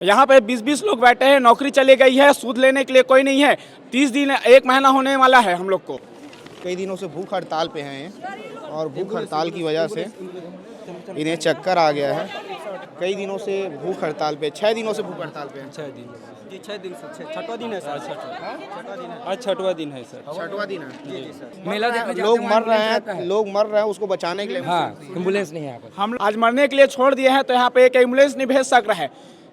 यहाँ पे 20-20 लोग बैठे हैं, नौकरी चली गई है, सूद लेने के लिए कोई नहीं है। 30 दिन 1 महीना होने वाला है हम लोग को। कई दिनों से भूख हड़ताल पे हैं और भूख हड़ताल की वजह से इन्हें चक्कर आ गया है। कई दिनों से भूख हड़ताल पे, 6 दिनों से भूख हड़ताल पे हैं। 6 दिन जी, 6 दिन से छठवां दिन है सर। आज छठवां दिन है सर। छठवां दिन है। जी जी सर। मेला देखने लोग मर रहे हैं, उसको बचाने के लिए हाँ, एम्बुलेंस नहीं है यहाँ पर। हम आज मरने के लिए छोड़ दिए हैं तो यहाँ पे एक एम्बुलेंस नहीं भेज सक रहा है।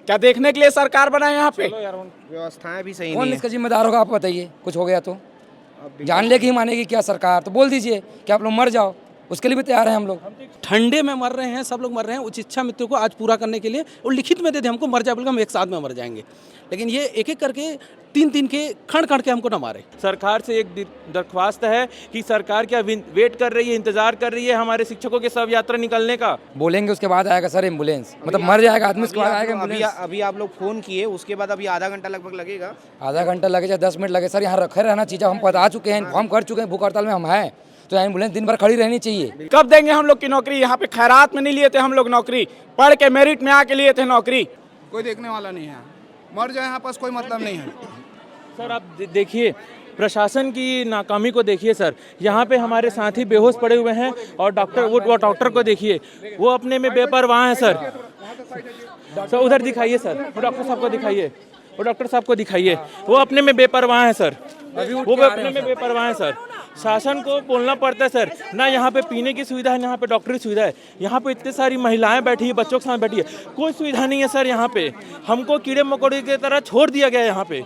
क्या देखने के लिए सरकार बना है यहाँ पे? व्यवस्थाएं भी सही कौन नहीं इसका जिम्मेदार होगा आप बताइए, कुछ हो गया तो जान लेके ही मानेगी क्या सरकार? तो बोल दीजिए कि आप लोग मर जाओ, उसके लिए भी तैयार हैं हम लोग। ठंडे में मर रहे हैं, सब लोग मर रहे हैं। उस इच्छा मृत्यु को आज पूरा करने के लिए और लिखित में दे दे हमको मर जाए, बल्कि हम एक साथ में मर जाएंगे। लेकिन ये एक एक करके 3-3 के खड़ के हमको न मारे। सरकार से एक दरख्वास्त है कि सरकार क्या वेट कर रही है, इंतजार कर रही है हमारे शिक्षकों के शव यात्रा निकलने का। बोलेंगे उसके बाद आएगा सर एम्बुलेंस, मतलब मर जाएगा आदमी उसके बाद आएगा एम्बुलेंस। अभी आप लोग फोन किए, उसके बाद अभी आधा घंटा लगभग लगेगा। आधा घंटा लगे चाहे 10 मिनट लगे सर, यहाँ रखे रहना चाहिए। हम बता चुके हैं, इन्फॉर्म कर चुके हैं, भूख हड़ताल में हम हैं, तो एम्बुलेंस दिन भर खड़ी रहनी चाहिए। कब देंगे हम लोग की नौकरी? यहाँ पे खैरात में नहीं लिए थे हम लोग नौकरी, पढ़ के मेरिट में आके लिए थे नौकरी। कोई देखने वाला नहीं है, मर जाए यहाँ पास कोई मतलब नहीं है। सर आप देखिए प्रशासन की नाकामी को देखिए सर। यहाँ पे हमारे साथी बेहोश पड़े हुए हैं और वो डॉक्टर को देखिए, वो अपने में बेपरवाह हैं सर। सर उधर दिखाइए सर, वो डॉक्टर साहब को दिखाइए, वो डॉक्टर साहब को दिखाइए, वो अपने में बेपरवाह हैं सर। वो अपने में बेपरवाह हैं सर। शासन को बोलना पड़ता है सर, ना यहाँ पे पीने की सुविधा है, ना यहाँ पे डॉक्टरी सुविधा है। यहाँ पे इतनी सारी महिलाएं बैठी है, बच्चों के साथ बैठी है, कोई सुविधा नहीं है सर। यहाँ पे हमको कीड़े मकोड़े की तरह छोड़ दिया गया है यहाँ पे।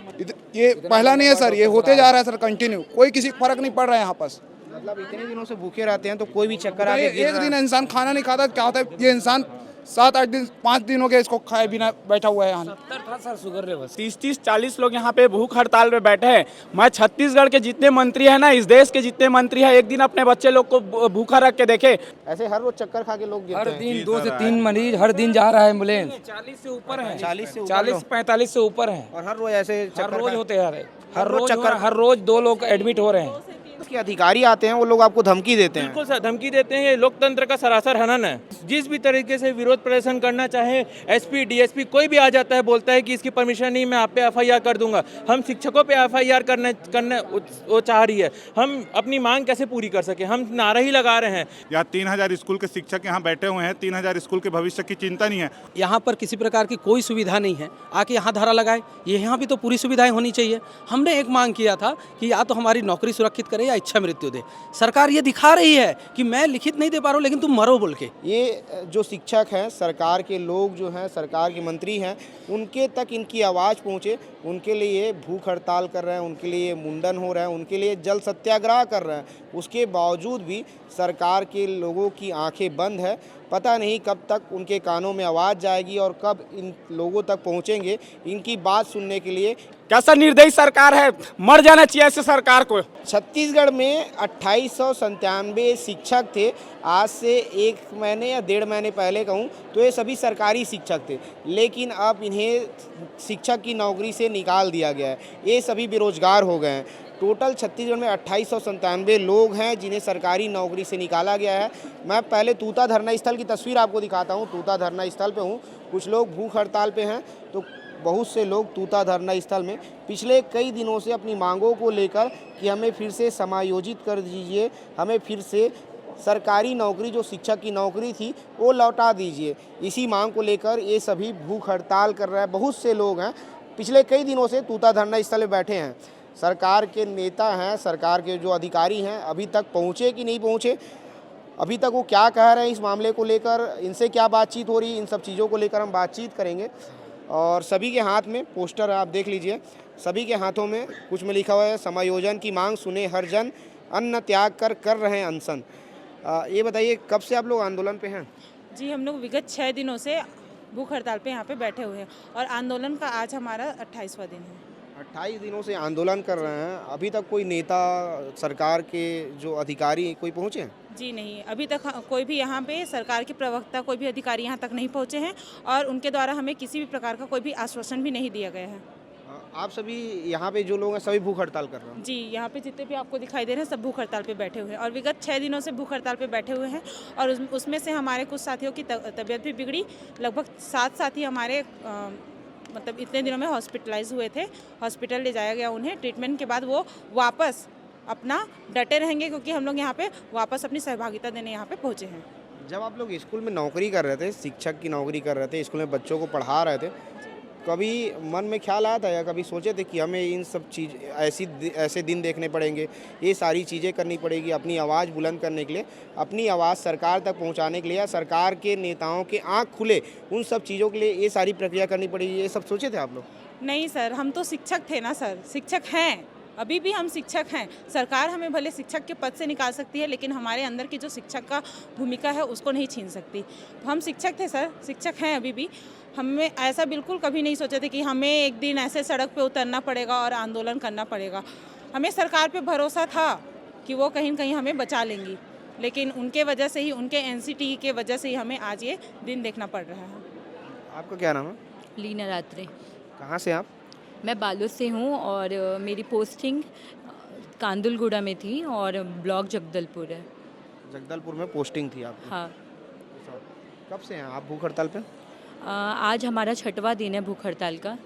ये पहला नहीं है सर, ये होते जा रहा है सर कंटिन्यू, कोई किसी को फर्क नहीं पड़ रहा है यहाँ पास। मतलब इतने दिनों से भूखे रहते हैं तो कोई भी चक्कर आके एक दिन इंसान खाना नहीं खाता, क्या होता है ये इंसान 7-8 दिन 5 दिन हो गए इसको खाए बिना बैठा हुआ है यहाँ। 70 था सर शुगर लेवल। 30-40 लोग यहाँ पे भूख हड़ताल पे बैठे हैं। मैं छत्तीसगढ़ के जितने मंत्री हैं ना, इस देश के जितने मंत्री हैं, एक दिन अपने बच्चे लोग को भूखा रख के देखे। ऐसे हर रोज चक्कर खा के लोग गिरते हर हैं। दिन 2 से 3 मरीज हर दिन जा रहा है एम्बुलेंस। 40 से ऊपर है, 40-45 से ऊपर है, और हर रोज ऐसे हर रोज होते जा रहे, चक्कर। हर रोज 2 लोग एडमिट हो रहे हैं। के अधिकारी आते हैं, वो लोग आपको धमकी देते हैं। बिल्कुल सर, धमकी देते हैं। ये लोकतंत्र का सरासर हनन है। जिस भी तरीके से विरोध प्रदर्शन करना चाहे, एसपी डीएसपी कोई भी आ जाता है, बोलता है कि इसकी परमिशन नहीं, मैं आप पे एफआईआर कर दूंगा। हम शिक्षकों पे एफआईआर करने वो चाह रही है। हम अपनी मांग कैसे पूरी कर सके? हम नारा ही लगा रहे हैं। यहाँ 3000 स्कूल के शिक्षक यहाँ बैठे हुए हैं, 3000 स्कूल के भविष्य की चिंता नहीं है। यहाँ पर किसी प्रकार की कोई सुविधा नहीं है, आके यहाँ धारा लगाए। यहाँ भी तो पूरी सुविधाएं होनी चाहिए। हमने एक मांग किया था कि या तो हमारी नौकरी सुरक्षित करे या इच्छा मृत्यु दे। सरकार ये दिखा रही है कि मैं लिखित नहीं दे पा रहा हूँ, लेकिन तुम मरो बोल के। ये जो शिक्षक हैं, सरकार के लोग जो हैं, सरकार के मंत्री हैं, उनके तक इनकी आवाज़ पहुँचे, उनके लिए भूख हड़ताल कर रहे हैं, उनके लिए मुंडन हो रहे हैं, उनके लिए जल सत्याग्रह कर रहे हैं। उसके बावजूद भी सरकार के लोगों की आंखें बंद है। पता नहीं कब तक उनके कानों में आवाज़ जाएगी और कब इन लोगों तक पहुंचेंगे इनकी बात सुनने के लिए। कैसा निर्दयी सरकार है, मर जाना चाहिए ऐसे सरकार को। छत्तीसगढ़ में 2897 शिक्षक थे। आज से 1 महीने या 1.5 महीने पहले कहूँ तो ये सभी सरकारी शिक्षक थे, लेकिन अब इन्हें शिक्षक की नौकरी से निकाल दिया गया है। ये सभी बेरोजगार हो गए हैं। टोटल छत्तीसगढ़ में 2897 लोग हैं जिन्हें सरकारी नौकरी से निकाला गया है। मैं पहले तूता धरना स्थल की तस्वीर आपको दिखाता हूँ। तूता धरना स्थल पे हूँ, कुछ लोग भूख हड़ताल पे हैं, तो बहुत से लोग तूता धरना स्थल में पिछले कई दिनों से अपनी मांगों को लेकर कि हमें फिर से समायोजित कर दीजिए, हमें फिर से सरकारी नौकरी जो शिक्षक की नौकरी थी वो लौटा दीजिए, इसी मांग को लेकर ये सभी भूख हड़ताल कर रहे हैं। बहुत से लोग हैं पिछले कई दिनों से तूता धरना स्थल में बैठे हैं। सरकार के नेता हैं, सरकार के जो अधिकारी हैं, अभी तक पहुँचे कि नहीं पहुँचे, अभी तक वो क्या कह रहे हैं इस मामले को लेकर, इनसे क्या बातचीत हो रही है, इन सब चीज़ों को लेकर हम बातचीत करेंगे। और सभी के हाथ में पोस्टर आप देख लीजिए, सभी के हाथों में कुछ में लिखा हुआ है, समायोजन की मांग सुने हर जन, अन्न त्याग कर रहे हैं अनशन। ये बताइए कब से आप लोग आंदोलन पे हैं? जी, हम लोग विगत 6 दिनों से भूख हड़ताल पे यहाँ पे बैठे हुए हैं और आंदोलन का आज हमारा 28वां दिन है। 28 दिनों से आंदोलन कर रहे हैं। अभी तक कोई नेता, सरकार के जो अधिकारी कोई पहुँचे हैं? जी नहीं, अभी तक कोई भी यहाँ पे सरकार के प्रवक्ता, कोई भी अधिकारी यहाँ तक नहीं पहुँचे हैं और उनके द्वारा हमें किसी भी प्रकार का कोई भी आश्वासन भी नहीं दिया गया है। आप सभी यहाँ पे जो लोग हैं सभी भूख हड़ताल कर रहे हैं? जी, यहाँ पे जितने भी आपको दिखाई दे रहे हैं सब भूख हड़ताल पे बैठे हुए हैं और विगत 6 दिनों से भूख हड़ताल पे बैठे हुए हैं और उसमें से हमारे कुछ साथियों की तबीयत भी बिगड़ी। लगभग 7 साथी हमारे मतलब इतने दिनों में हॉस्पिटलाइज हुए थे, हॉस्पिटल ले जाया गया उन्हें, ट्रीटमेंट के बाद वो वापस अपना डटे रहेंगे क्योंकि हम लोग यहाँ पे वापस अपनी सहभागिता देने यहाँ पे पहुँचे हैं। जब आप लोग स्कूल में नौकरी कर रहे थे, शिक्षक की नौकरी कर रहे थे, स्कूल में बच्चों को पढ़ा रहे थे, कभी मन में ख्याल आया था या कभी सोचे थे कि हमें इन सब चीज़ ऐसे दिन देखने पड़ेंगे, ये सारी चीज़ें करनी पड़ेगी अपनी आवाज़ बुलंद करने के लिए, अपनी आवाज़ सरकार तक पहुंचाने के लिए, या सरकार के नेताओं के आँख खुले उन सब चीज़ों के लिए ये सारी प्रक्रिया करनी पड़ेगी, ये सब सोचे थे आप लोग? नहीं सर, हम तो शिक्षक थे ना सर, शिक्षक हैं, अभी भी हम शिक्षक हैं। सरकार हमें भले शिक्षक के पद से निकाल सकती है लेकिन हमारे अंदर की जो शिक्षक का भूमिका है उसको नहीं छीन सकती। हम शिक्षक थे सर, शिक्षक हैं अभी भी। हमें ऐसा बिल्कुल कभी नहीं सोचे थे कि हमें एक दिन ऐसे सड़क पे उतरना पड़ेगा और आंदोलन करना पड़ेगा। हमें सरकार पे भरोसा था कि वो कहीं न कहीं हमें बचा लेंगी, लेकिन उनके वजह से ही, उनके एनसीटी के वजह से ही हमें आज ये दिन देखना पड़ रहा है। आपका क्या नाम है? लीना रात्रे। कहाँ से आप? मैं बालोद से हूँ और मेरी पोस्टिंग कांदुलगुड़ा में थी और ब्लॉक जगदलपुर है। जगदलपुर में पोस्टिंग थी आपकी? हाँ। कब से हैं आप भूख हड़ताल पे? आज हमारा 6वां दिन है भूख हड़ताल का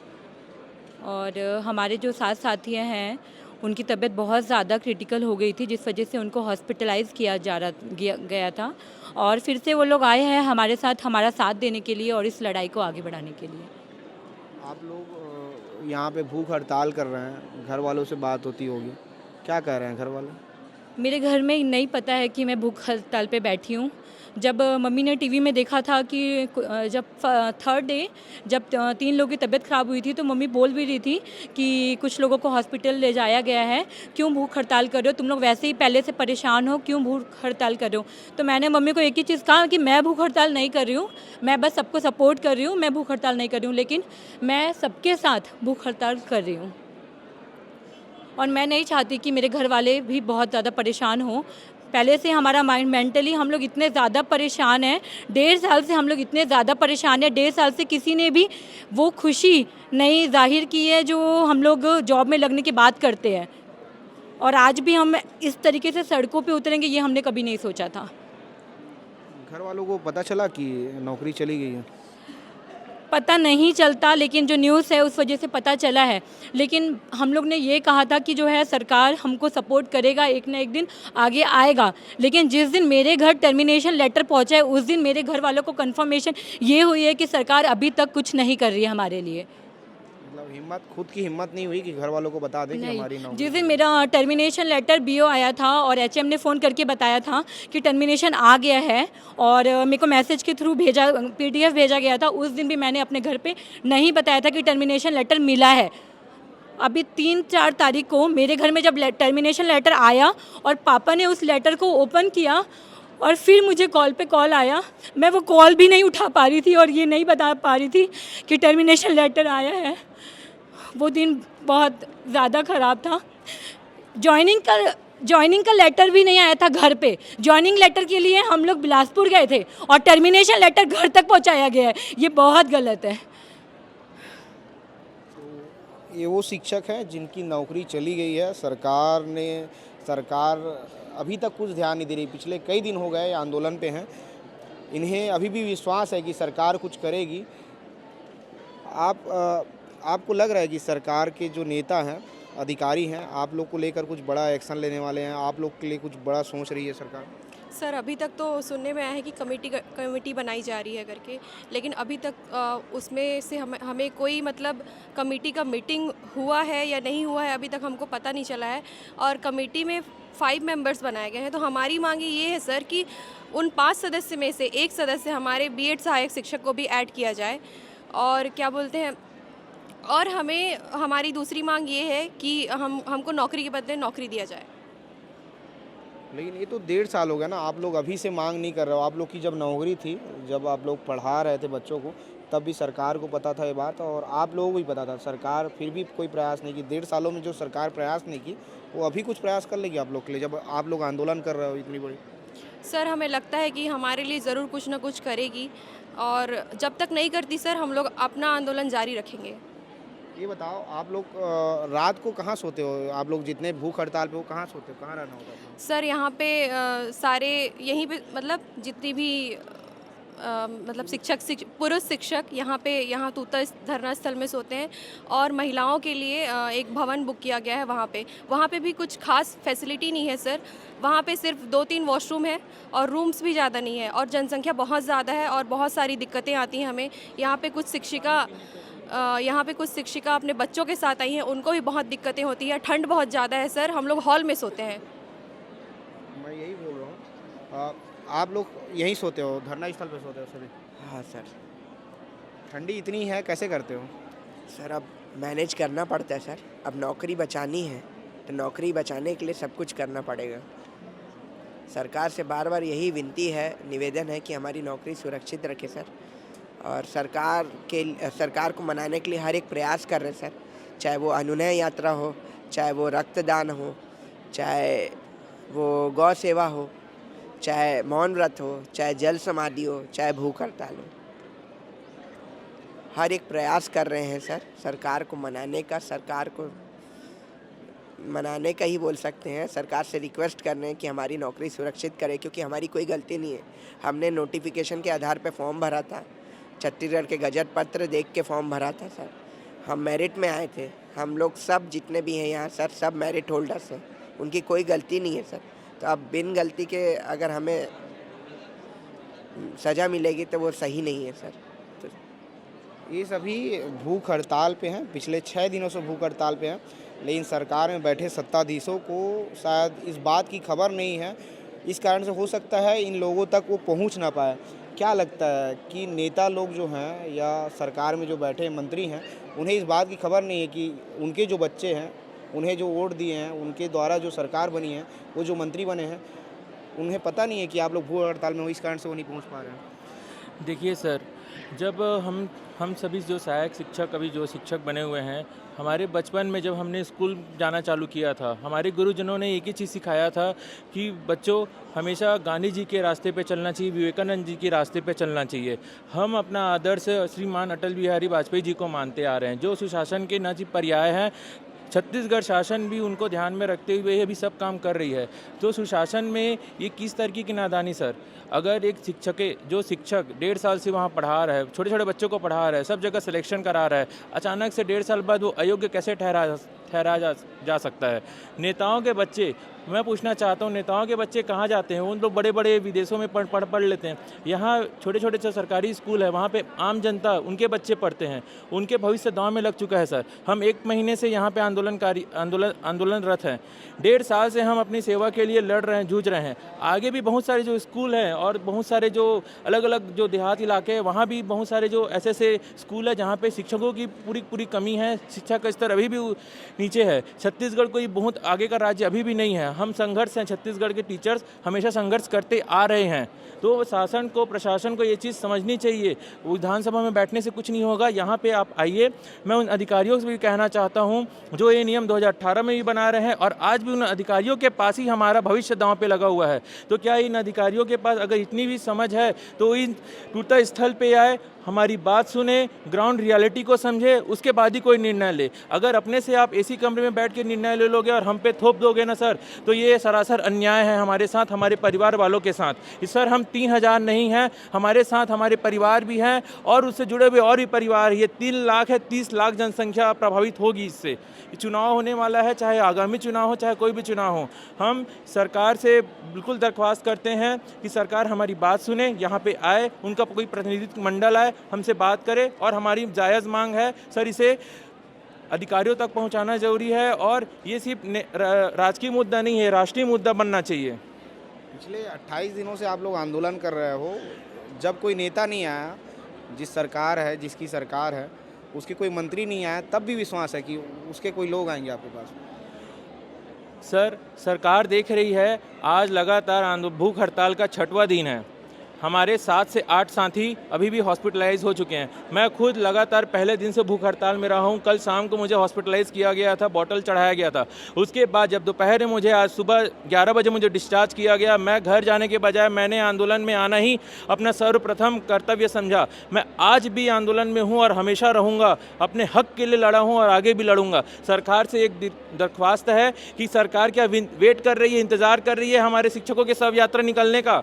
और हमारे जो साथी हैं उनकी तबीयत बहुत ज़्यादा क्रिटिकल हो गई थी, जिस वजह से उनको हॉस्पिटलाइज़ किया गया था और फिर से वो लोग आए हैं हमारे साथ, हमारा साथ देने के लिए और इस लड़ाई को आगे बढ़ाने के लिए। आप लोग यहाँ पे भूख हड़ताल कर रहे हैं, घर वालों से बात होती होगी, क्या कह रहे हैं घर वाले? मेरे घर में नहीं पता है कि मैं भूख हड़ताल पे बैठी हूँ। जब मम्मी ने टीवी में देखा था कि जब 3rd डे जब 3 लोगों की तबीयत ख़राब हुई थी तो मम्मी बोल भी रही थी कि कुछ लोगों को हॉस्पिटल ले जाया गया है, क्यों भूख हड़ताल कर रहे हो, तुम लोग वैसे ही पहले से परेशान हो, क्यों भूख हड़ताल कर रहे हो। तो मैंने मम्मी को एक ही चीज़ कहा कि मैं भूख हड़ताल नहीं कर रही हूँ, मैं बस सबको सपोर्ट कर रही हूँ, मैं भूख हड़ताल नहीं कर रही हूँ, लेकिन मैं सबके साथ भूख हड़ताल कर रही हूँ और मैं नहीं चाहती कि मेरे घर वाले भी बहुत ज़्यादा परेशान हों। पहले से हमारा माइंड मेंटली हम लोग इतने ज़्यादा परेशान हैं, 1.5 साल से हम लोग इतने ज़्यादा परेशान हैं, 1.5 साल से किसी ने भी वो खुशी नहीं जाहिर की है जो हम लोग जॉब में लगने की बात करते हैं और आज भी हम इस तरीके से सड़कों पे उतरेंगे ये हमने कभी नहीं सोचा था। घर वालों को पता चला कि नौकरी चली गई है? पता नहीं चलता, लेकिन जो न्यूज़ है उस वजह से पता चला है। लेकिन हम लोग ने ये कहा था कि जो है सरकार हमको सपोर्ट करेगा, एक ना एक दिन आगे आएगा। लेकिन जिस दिन मेरे घर टर्मिनेशन लेटर पहुंचा है उस दिन मेरे घर वालों को कंफर्मेशन ये हुई है कि सरकार अभी तक कुछ नहीं कर रही है हमारे लिए। मतलब खुद की हिम्मत नहीं हुई कि घर वालों को बता दें कि हमारी नौकरी? जिस दिन मेरा टर्मिनेशन लेटर बीओ आया था और एचएम ने फ़ोन करके बताया था कि टर्मिनेशन आ गया है और मेरे को मैसेज के थ्रू PDF भेजा गया था, उस दिन भी मैंने अपने घर पे नहीं बताया था कि टर्मिनेशन लेटर मिला है। अभी 3-4 तारीख को मेरे घर में जब टर्मिनेशन लेटर आया और पापा ने उस लेटर को ओपन किया और फिर मुझे कॉल पे कॉल आया, मैं वो कॉल भी नहीं उठा पा रही थी और ये नहीं बता पा रही थी कि टर्मिनेशन लेटर आया है। वो दिन बहुत ज़्यादा ख़राब था। जॉइनिंग का लेटर भी नहीं आया था घर पे। जॉइनिंग लेटर के लिए हम लोग बिलासपुर गए थे और टर्मिनेशन लेटर घर तक पहुंचाया गया है, ये बहुत गलत है। ये वो शिक्षक हैं जिनकी नौकरी चली गई है, सरकार अभी तक कुछ ध्यान नहीं दे रही। पिछले कई दिन हो गए आंदोलन पे हैं, इन्हें अभी भी विश्वास है कि सरकार कुछ करेगी। आपको लग रहा है कि सरकार के जो नेता हैं, अधिकारी हैं, आप लोग को लेकर कुछ बड़ा एक्शन लेने वाले हैं, आप लोग के लिए कुछ बड़ा सोच रही है सरकार? सर अभी तक तो सुनने में आया है कि कमेटी बनाई जा रही है करके, लेकिन अभी तक उसमें से हमें कोई मतलब कमेटी का मीटिंग हुआ है या नहीं हुआ है अभी तक हमको पता नहीं चला है। और कमेटी में 5 मेंबर्स बनाए गए हैं। तो हमारी मांग ये है सर कि उन 5 सदस्य में से एक सदस्य हमारे B.Ed सहायक शिक्षक को भी ऐड किया जाए। और क्या बोलते हैं, और हमारी दूसरी मांग ये है कि हमको नौकरी के बदले नौकरी दिया जाए। लेकिन ये तो 1.5 साल हो गया ना, आप लोग अभी से मांग नहीं कर रहे हो। आप लोग की जब नौकरी थी, जब आप लोग पढ़ा रहे थे बच्चों को, तब भी सरकार को पता था ये बात और आप लोगों को भी पता था। सरकार फिर भी कोई प्रयास नहीं की। 1.5 सालों में जो सरकार प्रयास नहीं की वो अभी कुछ प्रयास कर लेगी आप लोग के लिए, जब आप लोग आंदोलन कर रहे हो इतनी बड़ी? सर हमें लगता है कि हमारे लिए ज़रूर कुछ ना कुछ करेगी और जब तक नहीं करती सर हम लोग अपना आंदोलन जारी रखेंगे। ये बताओ, आप लोग रात को कहाँ सोते हो? आप लोग जितने भूख हड़ताल पे हो कहाँ सोते हो, कहाँ रहना होता है? सर यहाँ पे सारे यहीं पे मतलब जितनी भी मतलब पुरुष शिक्षक यहाँ तूता धरना स्थल में सोते हैं और महिलाओं के लिए एक भवन बुक किया गया है वहाँ पे भी कुछ खास फैसिलिटी नहीं है सर। वहाँ पे सिर्फ 2-3 वॉशरूम है और रूम्स भी ज़्यादा नहीं है और जनसंख्या बहुत ज़्यादा है और बहुत सारी दिक्कतें आती हैं हमें। यहाँ पे कुछ शिक्षिका अपने बच्चों के साथ आई हैं, उनको भी बहुत दिक्कतें होती है। ठंड बहुत ज़्यादा है सर, हम लोग हॉल में सोते हैं। मैं यही बोल रहा हूँ, आप लोग यहीं सोते हो, धरना स्थल पे सोते हो सभी? हाँ सर। ठंडी इतनी है, कैसे करते हो? सर अब मैनेज करना पड़ता है सर, अब नौकरी बचानी है तो नौकरी बचाने के लिए सब कुछ करना पड़ेगा। सरकार से बार बार यही विनती है, निवेदन है कि हमारी नौकरी सुरक्षित रखे सर, और सरकार को मनाने के लिए हर एक प्रयास कर रहे हैं सर, चाहे वो अनुनय यात्रा हो, चाहे वो रक्तदान हो, चाहे वो गौ सेवा हो, चाहे मौन व्रत हो, चाहे जल समाधि हो, चाहे भूख हड़ताल हो। हर एक प्रयास कर रहे हैं सर सरकार को मनाने का ही बोल सकते हैं। सरकार से रिक्वेस्ट कर रहे हैं कि हमारी नौकरी सुरक्षित करे, क्योंकि हमारी कोई गलती नहीं है। हमने नोटिफिकेशन के आधार पर फॉर्म भरा था, छत्तीसगढ़ के गजट पत्र देख के फॉर्म भरा था सर। हम मेरिट में आए थे, हम लोग सब जितने भी हैं यहाँ सर सब मेरिट होल्डर्स हैं, उनकी कोई गलती नहीं है सर। तो अब बिन गलती के अगर हमें सज़ा मिलेगी तो वो सही नहीं है सर। तो ये सभी भूख हड़ताल पे हैं, पिछले 6 दिनों से भूख हड़ताल पे हैं, लेकिन सरकार में बैठे सत्ताधीशों को शायद इस बात की खबर नहीं है। इस कारण से हो सकता है इन लोगों तक वो पहुंच ना पाए। क्या लगता है कि नेता लोग जो हैं या सरकार में जो बैठे मंत्री हैं, उन्हें इस बात की खबर नहीं है कि उनके जो बच्चे हैं, उन्हें जो वोट दिए हैं, उनके द्वारा जो सरकार बनी है, वो जो मंत्री बने हैं, उन्हें पता नहीं है कि आप लोग भूख हड़ताल में हो, इस कारण से वो नहीं पहुंच पा रहे हैं? देखिए सर, जब हम सभी जो सहायक शिक्षक अभी जो शिक्षक बने हुए हैं, हमारे बचपन में जब हमने स्कूल जाना चालू किया था, हमारे गुरुजनों ने एक ही चीज़ सिखाया था कि बच्चों हमेशा गांधी जी के रास्ते पे चलना चाहिए, विवेकानंद जी के रास्ते पे चलना चाहिए। हम अपना आदर्श श्रीमान अटल बिहारी वाजपेयी जी को मानते आ रहे हैं, जो सुशासन के न सिर्फ पर्याय हैं, छत्तीसगढ़ शासन भी उनको ध्यान में रखते हुए अभी सब काम कर रही है। तो सुशासन में ये किस तरीके की नादानी सर, अगर एक शिक्षक 1.5 साल से वहाँ पढ़ा रहा है, छोटे छोटे बच्चों को पढ़ा रहा है, सब जगह सिलेक्शन करा रहा है, अचानक से 1.5 साल बाद वो अयोग्य कैसे ठहरा जा सकता है? नेताओं के बच्चे, मैं पूछना चाहता हूँ, नेताओं के बच्चे कहाँ जाते हैं? उन लोग बड़े बड़े विदेशों में पढ़ लेते हैं। यहाँ छोटे छोटे जो सरकारी स्कूल है, वहाँ पे आम जनता, उनके बच्चे पढ़ते हैं, उनके भविष्य दांव में लग चुका है सर। हम 1 महीने से यहाँ पे आंदोलनरत हैं, 1.5 साल से हम अपनी सेवा के लिए लड़ रहे हैं, जूझ रहे हैं। आगे भी बहुत सारे जो स्कूल हैं और बहुत सारे जो अलग अलग जो देहात इलाके हैं, वहाँ भी बहुत सारे जो ऐसे स्कूल है जहाँ पे शिक्षकों की पूरी कमी है, शिक्षा का स्तर अभी भी नीचे है। छत्तीसगढ़ कोई बहुत आगे का राज्य अभी भी नहीं है। हम संघर्ष हैं, छत्तीसगढ़ के टीचर्स हमेशा संघर्ष करते आ रहे हैं। तो शासन को, प्रशासन को ये चीज़ समझनी चाहिए, विधानसभा में बैठने से कुछ नहीं होगा। यहाँ पे आप आइए, मैं उन अधिकारियों से भी कहना चाहता हूँ जो ये नियम 2018 में भी बना रहे हैं और आज भी उन अधिकारियों के पास ही हमारा भविष्य दांव पे लगा हुआ है। तो क्या इन अधिकारियों के पास अगर इतनी भी समझ है तो इन टूटा स्थल पे आए, हमारी बात सुने, ग्राउंड रियलिटी को समझे, उसके बाद ही कोई निर्णय ले। अगर अपने से आप एसी कमरे में बैठ के निर्णय ले लोगे और हम पे थोप दोगे ना सर, तो ये सरासर अन्याय है हमारे साथ, हमारे परिवार वालों के साथ। इस सर हम 3000 नहीं हैं, हमारे साथ हमारे परिवार भी हैं और उससे जुड़े हुए और भी परिवार। ये 3 लाख है, 30 लाख जनसंख्या प्रभावित होगी इससे। चुनाव होने वाला है, चाहे आगामी चुनाव हो, चाहे कोई भी चुनाव हो। हम सरकार से बिल्कुल दरख्वास्त करते हैं कि सरकार हमारी बात सुने, यहाँ पे आए, उनका कोई प्रतिनिधित्व मंडल आए, हमसे बात करे और हमारी जायज़ मांग है सर, इसे अधिकारियों तक पहुंचाना जरूरी है और ये सिर्फ राजकीय मुद्दा नहीं है, राष्ट्रीय मुद्दा बनना चाहिए। पिछले 28 दिनों से आप लोग आंदोलन कर रहे हो, जब कोई नेता नहीं आया, जिस सरकार है, जिसकी सरकार है, उसके कोई मंत्री नहीं आया, तब भी विश्वास है कि उसके कोई लोग आएंगे आपके पास? सर, सरकार देख रही है, आज लगातार भूख हड़ताल का 6वां दिन है। हमारे 7 से 8 साथी अभी भी हॉस्पिटलाइज हो चुके हैं। मैं खुद लगातार पहले दिन से भूख हड़ताल में रहा हूं। कल शाम को मुझे हॉस्पिटलाइज किया गया था, बॉटल चढ़ाया गया था। उसके बाद जब दोपहर में मुझे आज सुबह 11 बजे मुझे डिस्चार्ज किया गया, मैं घर जाने के बजाय मैंने आंदोलन में आना ही अपना सर्वप्रथम कर्तव्य समझा। मैं आज भी आंदोलन में हूँ और हमेशा रहूँगा, अपने हक के लिए लड़ा हूँ और आगे भी लड़ूंगा। सरकार से एक दरख्वास्त है कि सरकार क्या वेट कर रही है, इंतज़ार कर रही है हमारे शिक्षकों के शव यात्रा निकलने का?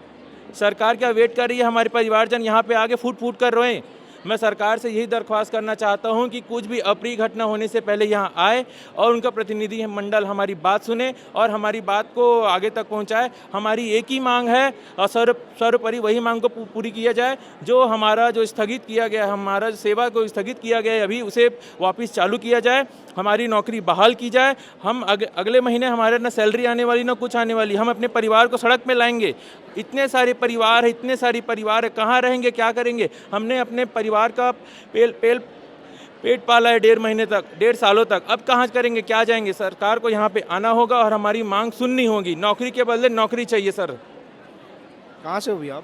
सरकार क्या वेट कर रही है? हमारे परिवारजन यहाँ पे आगे फूट फूट कर रोएं। मैं सरकार से यही दरख्वास्त करना चाहता हूं कि कुछ भी अप्रिय घटना होने से पहले यहां आए और उनका प्रतिनिधि मंडल हमारी बात सुने और हमारी बात को आगे तक पहुंचाए। हमारी एक ही मांग है और सर्वोपरि वही मांग को पूरी किया जाए जो हमारा जो स्थगित किया गया, हमारा सेवा को स्थगित किया गया है अभी, उसे वापस चालू किया जाए, हमारी नौकरी बहाल की जाए। हम अगले महीने हमारे ना सैलरी आने वाली ना कुछ आने वाली, हम अपने परिवार को सड़क पे लाएंगे। इतने सारे परिवार है, इतने सारी परिवार है, कहाँ रहेंगे, क्या करेंगे? हमने अपने परिवार का पेट पाला है 1.5 महीने तक, 1.5 सालों तक, अब कहाँ करेंगे, क्या जाएंगे? सरकार को यहाँ पे आना होगा और हमारी मांग सुननी होगी। नौकरी के बदले नौकरी चाहिए सर। कहाँ से हो भी आप?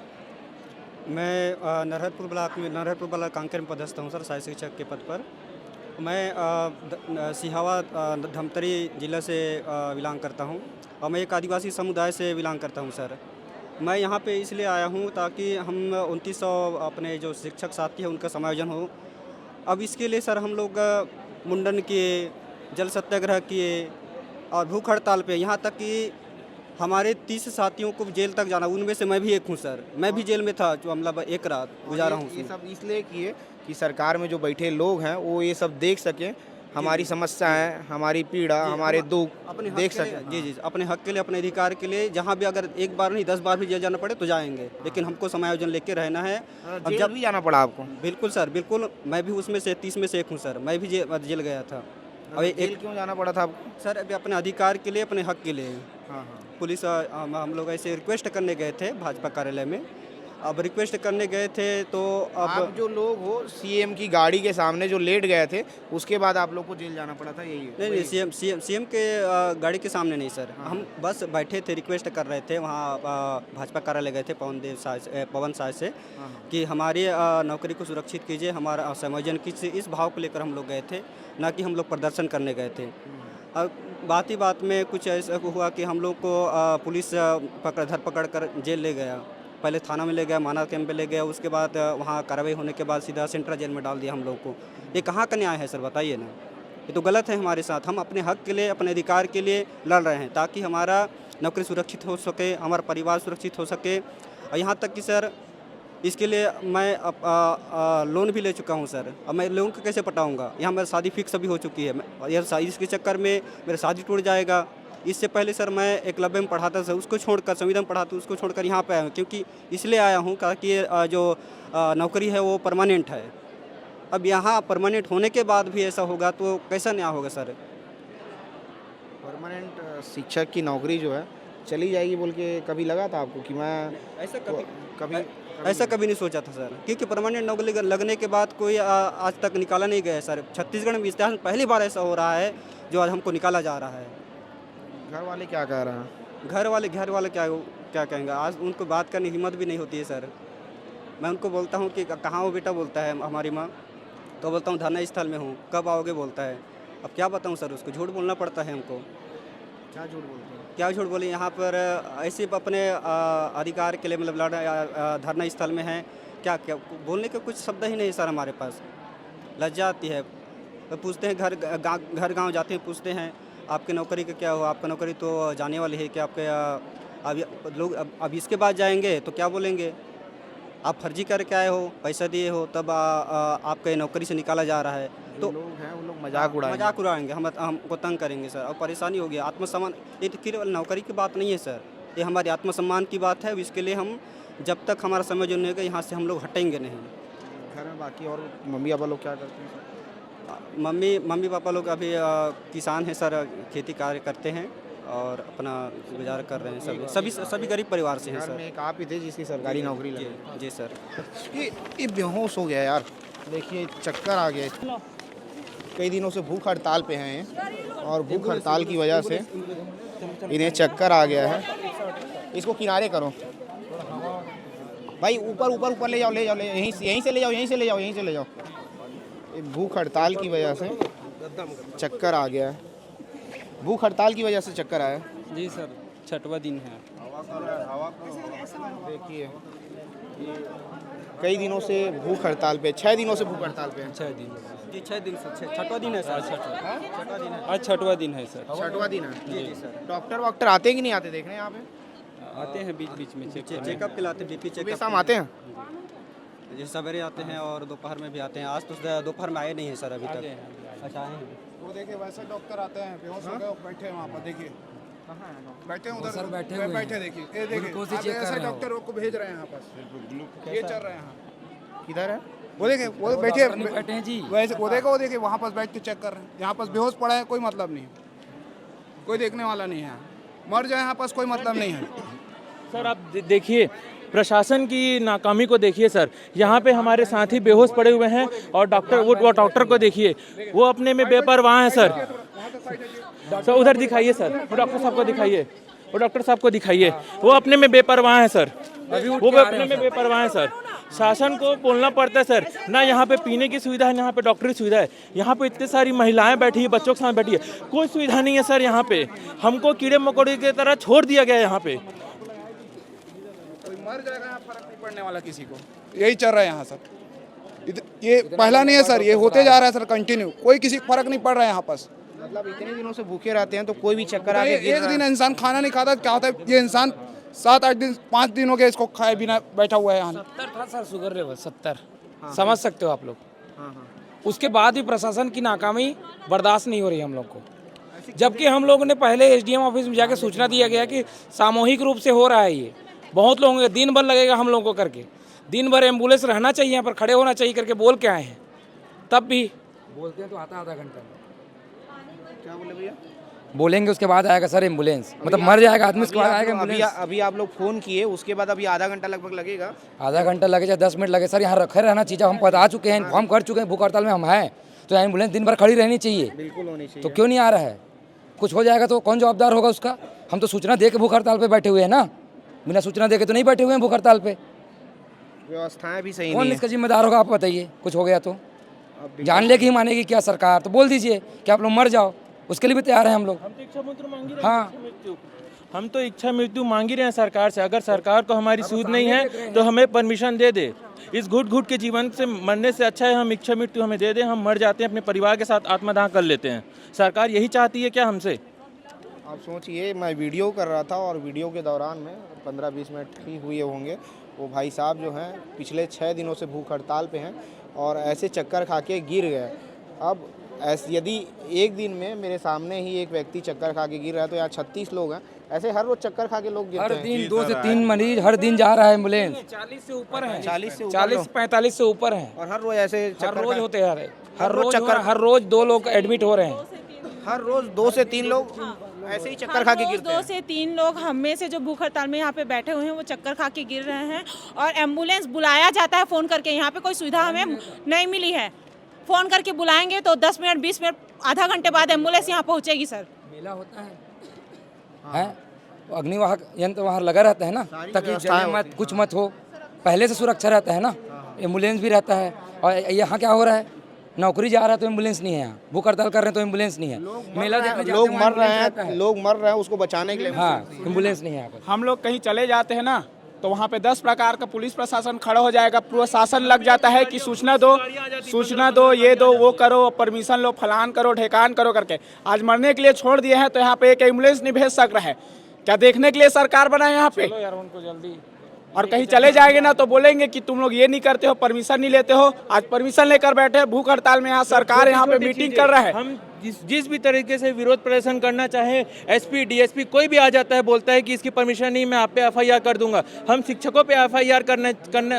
मैं नरहरपुर ब्लॉक कांकेर में पदस्थ हूँ सर, सहायक शिक्षक के पद पर। मैं सिहावा धमतरी जिला से बिलोंग करता हूँ और मैं एक आदिवासी समुदाय से बिलोंग करता हूँ सर। मैं यहाँ पे इसलिए आया हूँ ताकि हम 2900 अपने जो शिक्षक साथी हैं उनका समायोजन हो। अब इसके लिए सर हम लोग मुंडन किए, जल सत्याग्रह किए और भूख हड़ताल पे, यहाँ तक कि हमारे 30 साथियों को जेल तक जाना, उनमें से मैं भी एक हूँ सर। मैं भी जेल में था, जो मतलब एक रात गुजारा हूँ। ये सब इसलिए किए कि सरकार में जो बैठे लोग हैं वो ये सब देख सकें, हमारी समस्याएं, हमारी पीड़ा, हमारे दुख अपने देख सकें। जी, अपने हक के लिए, अपने अधिकार के लिए, जहाँ भी अगर एक बार नहीं 10 बार भी जेल जाना पड़े तो जाएंगे, लेकिन हमको समायोजन लेके रहना है। अब जब भी जाना पड़ा आपको? बिल्कुल सर, बिल्कुल। मैं भी उसमें से 30 में से एक हूँ सर। मैं भी जेल गया था। अब जेल क्यों जाना पड़ा था आपको? सर अभी अपने अधिकार के लिए, अपने हक के लिए। हाँ। पुलिस हम लोग ऐसे रिक्वेस्ट करने गए थे भाजपा कार्यालय में। अब रिक्वेस्ट करने गए थे तो अब आप जो लोग हो सीएम की गाड़ी के सामने जो लेट गए थे, उसके बाद आप लोग को जेल जाना पड़ा था, यही है? नहीं, सीएम के गाड़ी के सामने नहीं सर। हम बस बैठे थे, रिक्वेस्ट कर रहे थे। वहाँ भाजपा कार्यालय गए थे पवन साय से कि हमारी नौकरी को सुरक्षित कीजिए, हमारा समायोजन कीजिए। इस भाव को लेकर हम लोग गए थे, ना कि हम लोग प्रदर्शन करने गए थे। अब बात ही बात में कुछ ऐसा हुआ कि हम लोग को पुलिस धरपकड़ कर जेल ले गया। पहले थाना में ले गया, माना कैंप पे ले गया, उसके बाद वहाँ कार्रवाई होने के बाद सीधा सेंट्रल जेल में डाल दिया हम लोग को। ये कहाँ का न्याय है सर, बताइए ना? ये तो गलत है हमारे साथ। हम अपने हक के लिए, अपने अधिकार के लिए लड़ रहे हैं ताकि हमारा नौकरी सुरक्षित हो सके, हमारा परिवार सुरक्षित हो सके। और यहाँ तक कि सर इसके लिए मैं लोन भी ले चुका हूँ सर। अब मैं लोन को कैसे पटाऊँगा? यहाँ मेरी शादी फिक्स अभी हो चुकी है। इसके चक्कर में मेरा शादी टूट जाएगा। इससे पहले सर मैं एकलव्य में पढ़ाता था, उसको छोड़कर संविदा में पढ़ाता, उसको छोड़कर यहाँ पे आया हूँ, क्योंकि इसलिए आया हूँ कि जो नौकरी है वो परमानेंट है। अब यहाँ परमानेंट होने के बाद भी ऐसा होगा तो कैसा न्याय होगा सर? परमानेंट शिक्षक की नौकरी जो है चली जाएगी बोल के कभी लगा था आपको कि मैं ऐसा कभी नहीं सोचा था सर, क्योंकि परमानेंट नौकरी लगने के बाद कोई आज तक निकाला नहीं गया सर। छत्तीसगढ़ में इतिहास में पहली बार ऐसा हो रहा है जो आज हमको निकाला जा रहा है। घर वाले क्या कह रहे हैं? घर वाले क्या कहेंगे? आज उनको बात करने की हिम्मत भी नहीं होती है सर। मैं उनको बोलता हूँ कि कहाँ हो बेटा, बोलता है हमारी माँ, तो बोलता हूँ धरना स्थल में हूँ, कब आओगे बोलता है। अब क्या बताऊँ सर, उसको झूठ बोलना पड़ता है हमको। क्या झूठ बोलते हैं? क्या झूठ बोले? यहाँ पर ऐसे अपने अधिकार के लिए मतलब धरना स्थल में है, क्या बोलने के कुछ शब्द ही नहीं सर हमारे पास। लज्जा आती है। तो पूछते हैं, घर गाँव जाते हैं, पूछते हैं आपकी नौकरी का क्या हो, आपका नौकरी तो जाने वाली है कि आपके अब लोग अब इसके बाद जाएंगे तो क्या बोलेंगे? आप फर्जी करके आए हो, पैसा दिए हो, तब आपके नौकरी से निकाला जा रहा है। तो लोग हैं वो लोग मजाक उड़ाएंगे, हमको तंग करेंगे सर, और परेशानी होगी। आत्मसम्मान, ये तो केवल नौकरी की बात नहीं है सर, ये हमारे आत्मसम्मान की बात है। इसके लिए हम जब तक हमारा समय जो नहीं होगा यहाँ से हम लोग हटेंगे नहीं। घर में बाकी और मम्मी पापा लोग क्या करते हैं? मम्मी पापा लोग अभी किसान हैं सर, खेती कार्य करते हैं और अपना गुजारा कर रहे हैं। सभी गरीब परिवार से हैं सर। एक आप ही थे जिसकी सरकारी नौकरी लगी? जी सर। ये बेहोश हो गया यार, देखिए चक्कर आ गया। कई दिनों से भूख हड़ताल पे हैं और भूख हड़ताल की वजह से इन्हें चक्कर आ गया है। इसको किनारे करो भाई, ऊपर ले जाओ, यहीं से ले जाओ। भूख हड़ताल की वजह से चक्कर आ गया है। भूख हड़ताल की वजह से चक्कर आया? जी सर, 6वां दिन है। देखिए कई दिनों से भूख हड़ताल पे, 6 दिनों से भूख हड़ताल पे। 6 दिन जी, 6 दिन सर, 6वां दिन है सर। आज 6वां दिन है सर। 6वां दिन है जी सर। डॉक्टर वॉक्टर आते कि नहीं आते देखने यहाँ पे? आते हैं बीच बीच में चेकअप के लाते, बीपी सुबह चेकअप शाम आते हैं? जैसे सवेरे आते हैं और दोपहर में भी आते हैं। आज तो दोपहर में आए नहीं हैं सर अभी तक। अच्छा आए हैं। वो देखिए वैसे डॉक्टर आते हैं, बेहोश हो गए बैठे हैं वहाँ पर, देखिए बैठे हैं उधर, सर बैठे हुए हैं। बैठे देखिए, ये देखिए ग्लूकोज ही आप चेक कर ऐसे रहे हो। डॉक्टर को भेज रहे हैं यहाँ पर, ये चल रहे हैं यहाँ। किधर है? वो देखिए वो बैठे डॉक्टर नहीं बैठे हैं जी। वैसे वो देखिए वहाँ पर बैठ के चेक कर रहे हैं। यहाँ पर बेहोश पड़ा है, कोई मतलब नहीं, कोई देखने वाला नहीं है। मर जाए यहाँ पास कोई मतलब नहीं है। सर आप देखिए प्रशासन की नाकामी को देखिए सर। यहाँ पे हमारे साथी बेहोश पड़े हुए हैं और वो डॉक्टर को देखिए, वो अपने में बेपरवाह है सर। सर उधर दिखाइए सर, वो डॉक्टर साहब को दिखाइए, वो डॉक्टर साहब को दिखाइए, वो अपने में बेपरवाह है सर। वो अपने में बेपरवाह है सर। शासन को बोलना पड़ता है सर, ना यहाँ पे पीने की सुविधा है, ना यहाँ पे डॉक्टरी सुविधा है। यहाँ पे इतनी सारी महिलाएं बैठी है, बच्चों के साथ बैठी है, कोई सुविधा नहीं है सर। यहाँ पे हमको कीड़े मकोड़े की तरह छोड़ दिया गया है। यहाँ पे कोई मर जाएगा, यहाँ फर्क नहीं पड़ने वाला किसी को। यही चल रहा है यहाँ सर। ये पहला नहीं है सर, ये होते जा रहा है सर कंटिन्यू। कोई किसी को फर्क नहीं पड़ रहा है यहाँ पास। मतलब इतने दिनों से भूखे रहते हैं तो कोई भी चक्कर आके गिर एक रहा दिन है। इंसान खाना नहीं खाता, क्या होता है ये इंसान 7-8 दिन 5 दिन हो गए इसको खाए बिना बैठा हुआ है यहाँ। 70 था सर शुगर लेवल, 70 समझ सकते हो आप लोग। उसके बाद भी प्रशासन की नाकामी बर्दाश्त नहीं हो रही हम लोग को। जबकि हम लोगों ने पहले एसडीएम ऑफिस में जाकर सूचना दिया गया कि सामूहिक रूप से हो रहा है ये, बहुत लोगों दिन भर लगेगा हम लोगों को करके, दिन भर एम्बुलेंस रहना चाहिए यहाँ पर, खड़े होना चाहिए करके बोल के आए हैं। तब भी बोलते हैं तो आता आधा घंटा, क्या बोले भैया? बोलेंगे उसके बाद आएगा सर एम्बुलेंस, मतलब मर जाएगा आदमी उसके बाद आएगा एम्बुलेंस। अभी आप लोग फोन किए, उसके बाद अभी आधा घंटा लगभग लगेगा। आधा घंटा लगे चाहे 10 मिनट लगे सर, यहाँ रखे रहना चाहिए। जब हम बता चुके हैं, इन्फॉर्म कर चुके हैं भूख हड़ताल में हम हैं, तो एम्बुलेंस दिन भर खड़ी रहनी चाहिए। बिल्कुल होनी चाहिए। तो क्यों नहीं आ रहा है? कुछ हो जाएगा तो कौन जवाबदार होगा उसका? हम तो सूचना दे के भूख हड़ताल पे बैठे हुए हैं ना, बिना सूचना दे के तो नहीं बैठे हुए हैं भूख हड़ताल पे। व्यवस्थाएं भी सही कौन नहीं इसका जिम्मेदार होगा? आप बताइए, कुछ हो गया तो जान लेके ही मानेगी क्या सरकार? तो बोल दीजिए कि आप लोग मर जाओ, उसके लिए भी तैयार हैं हम लोग। हम तो इच्छा मृत्यु मांग ही रहे हैं। हाँ, हम तो इच्छा मृत्यु मांग ही रहे हैं सरकार से। अगर सरकार को हमारी सूझ नहीं है तो हमें परमिशन दे दे। इस घुट घुट के जीवन से मरने से अच्छा है हम इच्छा मृत्यु हमें दे दें, हम मर जाते हैं, अपने परिवार के साथ आत्मदाह कर लेते हैं। सरकार यही चाहती है क्या हमसे? आप सोचिए, मैं वीडियो कर रहा था और वीडियो के दौरान में 15-20 मिनट ही हुए होंगे, वो भाई साहब जो हैं पिछले 6 दिनों से भूख हड़ताल पे हैं और ऐसे चक्कर खा के गिर गए। अब यदि एक दिन में मेरे सामने ही एक व्यक्ति चक्कर खा के गिर रहा है तो यहाँ 36 लोग हैं, ऐसे हर रोज चक्कर खा के लोग गिरते हर हैं। दिन 2 से 3 मरीज हर दिन जा रहा है एम्बुलेंस। 40 से ऊपर है, 40-45 से ऊपर है, और हर रोज ऐसे हर रोज होते हैं। हर रोज चक्कर, हर रोज 2 लोग एडमिट हो रहे हैं। हर रोज 2 से 3 लोग ऐसे ही चक्कर खा के गिरते हैं। 2 से 3 लोग हम में से जो भूख हड़ताल में यहाँ पे बैठे हुए हैं वो चक्कर खा के गिर रहे हैं और एम्बुलेंस बुलाया जाता है फ़ोन करके। यहाँ पे कोई सुविधा हमें नहीं मिली है। फ़ोन करके बुलाएंगे तो 10 मिनट 20 मिनट आधा घंटे बाद एम्बुलेंस यहाँ पहुँचेगी सर। मेला होता है, अग्निवाहक यंत्र वहाँ लगा रहता है ना, ताकि जले मत कुछ मत हो, पहले से सुरक्षा रहता है ना। एम्बुलेंस भी रहता है। और यहाँ क्या हो रहा है, नौकरी जा रहा है तो एम्बुलेंस नहीं है, यहाँ भूख हड़ताल कर रहे हैं तो एम्बुलेंस नहीं है, मेला देखने जाते हैं, लोग मर रहे हैं उसको बचाने के लिए। हाँ, एम्बुलेंस नहीं है यहाँ पर। हम लोग कहीं चले जाते हैं ना तो वहाँ पे 10 प्रकार का पुलिस प्रशासन खड़ा हो जाएगा, प्रशासन लग जाता है कि सूचना दो, ये दो, वो करो, परमिशन लो, फलान करो, ढेकान करो करके। आज मरने के लिए छोड़ दिए हैं तो यहाँ पे एक एम्बुलेंस नहीं भेज सक रहा है। क्या देखने के लिए सरकार बनाए यहाँ पे? यार उनको जल्दी। और कहीं चले जाएंगे ना तो बोलेंगे कि तुम लोग ये नहीं करते हो, परमिशन नहीं लेते हो। आज परमिशन लेकर बैठे हैं भूख हड़ताल में, यहाँ सरकार यहाँ पे मीटिंग कर रहा है। हम जिस भी तरीके से विरोध प्रदर्शन करना चाहे, एसपी डीएसपी कोई भी आ जाता है, बोलता है कि इसकी परमिशन नहीं, मैं आप पे एफआईआर कर दूंगा। हम शिक्षकों पे एफआईआर करने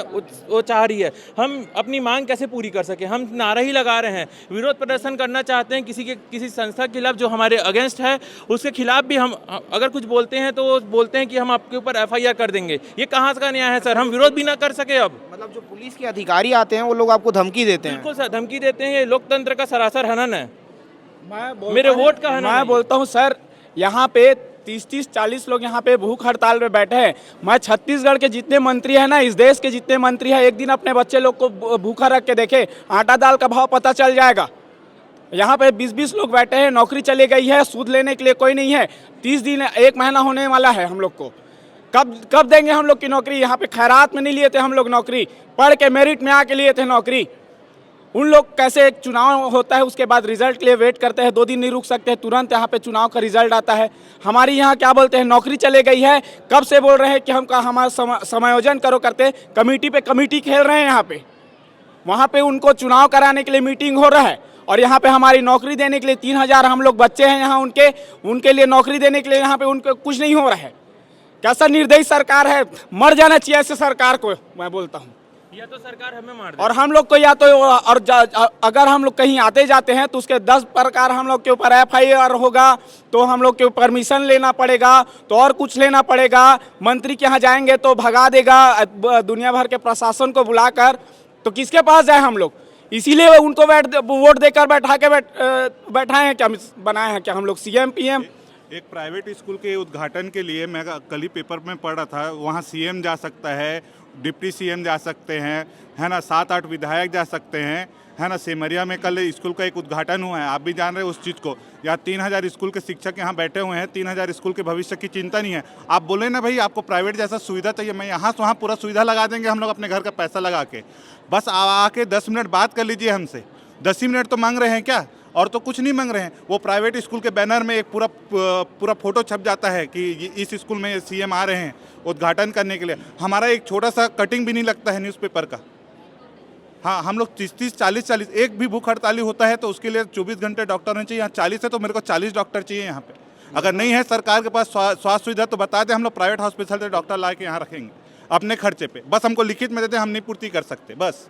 वो चाह रही है। हम अपनी मांग कैसे पूरी कर सके? हम नारा ही लगा रहे हैं, विरोध प्रदर्शन करना चाहते हैं किसी संस्था के खिलाफ जो हमारे अगेंस्ट है, उसके खिलाफ भी हम अगर कुछ बोलते हैं तो बोलते हैं कि हम आपके ऊपर एफआईआर कर देंगे। ये कहाँ का न्याय है सर? हम विरोध भी ना कर सके। अब मतलब जो पुलिस के अधिकारी आते हैं वो लोग आपको धमकी देते हैं। बिल्कुल सर, धमकी देते हैं। ये लोकतंत्र का सरासर हनन है, मेरे वोट का हनन है। मैं बोलता हूँ सर, यहाँ पे 30-40 लोग यहाँ पे भूख हड़ताल पे बैठे हैं। मैं छत्तीसगढ़ के जितने मंत्री हैं ना, इस देश के जितने मंत्री हैं, एक दिन अपने बच्चे लोग को भूखा रख के देखे, आटा दाल का भाव पता चल जाएगा। यहाँ पे 20-20 लोग बैठे हैं, नौकरी चली गई है, सूद लेने के लिए कोई नहीं है। 30 दिन 1 महीना होने वाला है हम लोग को। कब देंगे हम लोग की नौकरी? यहाँ पे खैरात में नहीं लिए थे हम लोग नौकरी, पढ़ के मेरिट में आके लिए थे नौकरी। उन लोग कैसे एक चुनाव होता है उसके बाद रिजल्ट के लिए वेट करते हैं, 2 दिन नहीं रुक सकते, तुरंत यहाँ पे चुनाव का रिजल्ट आता है। हमारी यहाँ क्या बोलते हैं, नौकरी चले गई है, कब से बोल रहे हैं कि हम हमारा समायोजन करो करते, कमेटी पे कमेटी खेल रहे हैं यहाँ पे। वहाँ पे उनको चुनाव कराने के लिए मीटिंग हो रहा है और यहाँ पे हमारी नौकरी देने के लिए 3000 हम लोग बच्चे हैं यहाँ उनके लिए नौकरी देने के लिए यहाँ पे उनको कुछ नहीं हो रहा है। कैसा निर्दयी सरकार है, मर जाना चाहिए ऐसे सरकार को, मैं बोलता हूँ। या तो सरकार हमें मार दे। और हम लोग को या तो अगर हम लोग कहीं आते जाते हैं तो उसके 10 प्रकार हम लोग के ऊपर FIR होगा, तो हम लोग के परमिशन लेना पड़ेगा, तो और कुछ लेना पड़ेगा। मंत्री के यहाँ जाएंगे तो भगा देगा दुनिया भर के प्रशासन को बुलाकर, तो किसके पास जाए हम लोग? इसीलिए उनको वोट देकर बैठाए हैं क्या, बनाए हैं क्या हम लोग CM PM? एक प्राइवेट स्कूल के उद्घाटन के लिए मैं कल ही पेपर में पढ़ रहा था, वहाँ CM जा सकता है, डिप्टी CM जा सकते हैं, है ना, 7-8 विधायक जा सकते हैं, है ना। सिमरिया में कल स्कूल का एक उद्घाटन हुआ है, आप भी जान रहे हैं उस चीज़ को। या 3000 स्कूल के शिक्षक यहाँ बैठे हुए हैं, 3000 स्कूल के भविष्य की चिंता नहीं है। आप बोले ना भाई आपको प्राइवेट जैसा सुविधा चाहिए, मैं यहाँ से वहाँ पूरा सुविधा लगा देंगे हम लोग अपने घर का पैसा लगा के। बस आके 10 मिनट बात कर लीजिए हमसे। 10 ही मिनट तो मांग रहे हैं क्या, और तो कुछ नहीं मांग रहे हैं। वो प्राइवेट स्कूल के बैनर में एक पूरा फोटो छप जाता है कि इस स्कूल में CM आ रहे हैं उद्घाटन करने के लिए। हमारा एक छोटा सा कटिंग भी नहीं लगता है न्यूज़पेपर का। हाँ, हम लोग 30-40 एक भी भूख हड़ताली होता है तो उसके लिए 24 घंटे डॉक्टर होने चाहिए। यहाँ 40 है तो मेरे को 40 डॉक्टर चाहिए यहाँ पे। अगर नहीं है सरकार के पास स्वास्थ्य सुविधा तो बता दें, हम लोग प्राइवेट हॉस्पिटल से डॉक्टर ला के यहाँ रखेंगे अपने खर्चे पे। बस हमको लिखित में देते, हम नहीं पूर्ति कर सकते। बस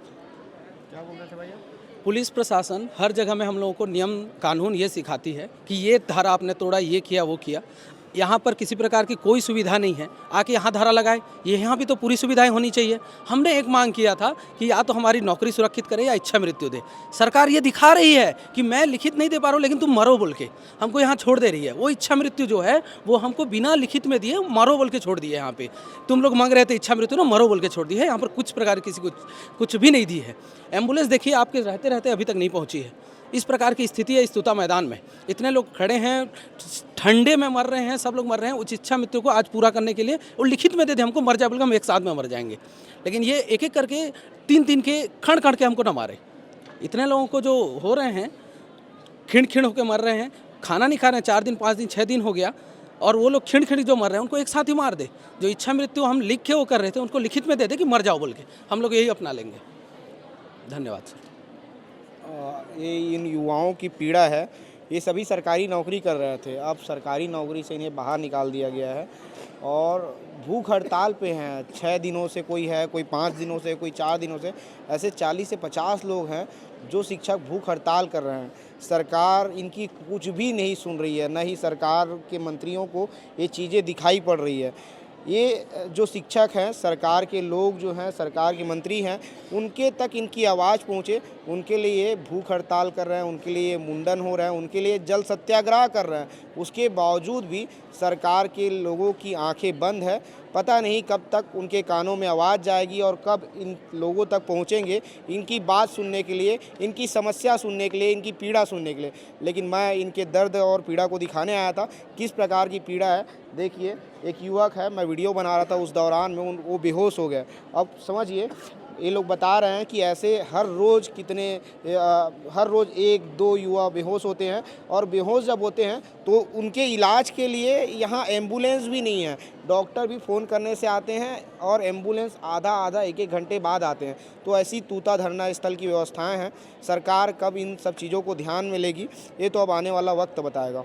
पुलिस प्रशासन हर जगह में हम लोगों को नियम कानून ये सिखाती है कि ये धारा आपने तोड़ा, ये किया, वो किया। यहाँ पर किसी प्रकार की कोई सुविधा नहीं है, आके यहाँ धारा लगाए। ये यहाँ भी तो पूरी सुविधाएं होनी चाहिए। हमने एक मांग किया था कि या तो हमारी नौकरी सुरक्षित करे या इच्छा मृत्यु दे। सरकार ये दिखा रही है कि मैं लिखित नहीं दे पा रहा हूँ लेकिन तुम मरो बोल के हमको यहाँ छोड़ दे रही है। वो इच्छा मृत्यु जो है वो हमको बिना लिखित में दिए मरो बोल के छोड़ दिए। यहाँ पे तुम लोग मांग रहे थे इच्छा मृत्यु, ना मरो बोल के छोड़ दी है। यहाँ पर कुछ प्रकार किसी को कुछ भी नहीं दी है। एम्बुलेंस देखिए आपके रहते रहते अभी तक नहीं पहुँची है। इस प्रकार की स्थिति है इस तूता मैदान में। इतने लोग खड़े हैं, ठंडे में मर रहे हैं, सब लोग मर रहे हैं। उस इच्छा मृत्यु को आज पूरा करने के लिए और लिखित में दे दे हमको, मर जाए बोल हम एक साथ में मर जाएंगे। लेकिन ये एक एक करके 3-3 के खण के हमको न मारे। इतने लोगों को जो हो रहे हैं, खिंड होकर मर रहे हैं, खाना नहीं खा रहे हैं, 4 दिन 5 दिन 6 दिन हो गया, और वो लोग खिंड जो मर रहे हैं उनको एक साथ ही मार दे। जो इच्छा मृत्यु हम लिख के वो कर रहे थे उनको लिखित में दे दे कि मर जाओ बोल के। हम लोग यही अपना लेंगे। धन्यवाद सर। ये इन युवाओं की पीड़ा है। ये सभी सरकारी नौकरी कर रहे थे, अब सरकारी नौकरी से इन्हें बाहर निकाल दिया गया है और भूख हड़ताल पे हैं। 6 दिनों से कोई है, कोई 5 दिनों से, कोई 4 दिनों से, ऐसे 40 से 50 लोग हैं जो शिक्षक भूख हड़ताल कर रहे हैं। सरकार इनकी कुछ भी नहीं सुन रही है, न ही सरकार के मंत्रियों को ये चीज़ें दिखाई पड़ रही है। ये जो शिक्षक हैं, सरकार के लोग जो हैं, सरकार के मंत्री हैं, उनके तक इनकी आवाज़ पहुँचे, उनके लिए भूख हड़ताल कर रहे हैं, उनके लिए मुंडन हो रहा है, उनके लिए जल सत्याग्रह कर रहे हैं। उसके बावजूद भी सरकार के लोगों की आंखें बंद है। पता नहीं कब तक उनके कानों में आवाज़ जाएगी और कब इन लोगों तक पहुंचेंगे इनकी बात सुनने के लिए, इनकी समस्या सुनने के लिए, इनकी पीड़ा सुनने के लिए। लेकिन मैं इनके दर्द और पीड़ा को दिखाने आया था, किस प्रकार की पीड़ा है। देखिए, एक युवक है, मैं वीडियो बना रहा था, उस दौरान में वो बेहोश हो गया। अब समझिए, ये लोग बता रहे हैं कि ऐसे हर रोज़ हर रोज़ 1-2 युवा बेहोश होते हैं, और बेहोश जब होते हैं तो उनके इलाज के लिए यहाँ एम्बुलेंस भी नहीं है। डॉक्टर भी फ़ोन करने से आते हैं और एम्बुलेंस आधा 1-1 घंटे बाद आते हैं। तो ऐसी तूता धरना स्थल की व्यवस्थाएं हैं। सरकार कब इन सब चीज़ों को ध्यान में लेगी, ये तो अब आने वाला वक्त बताएगा।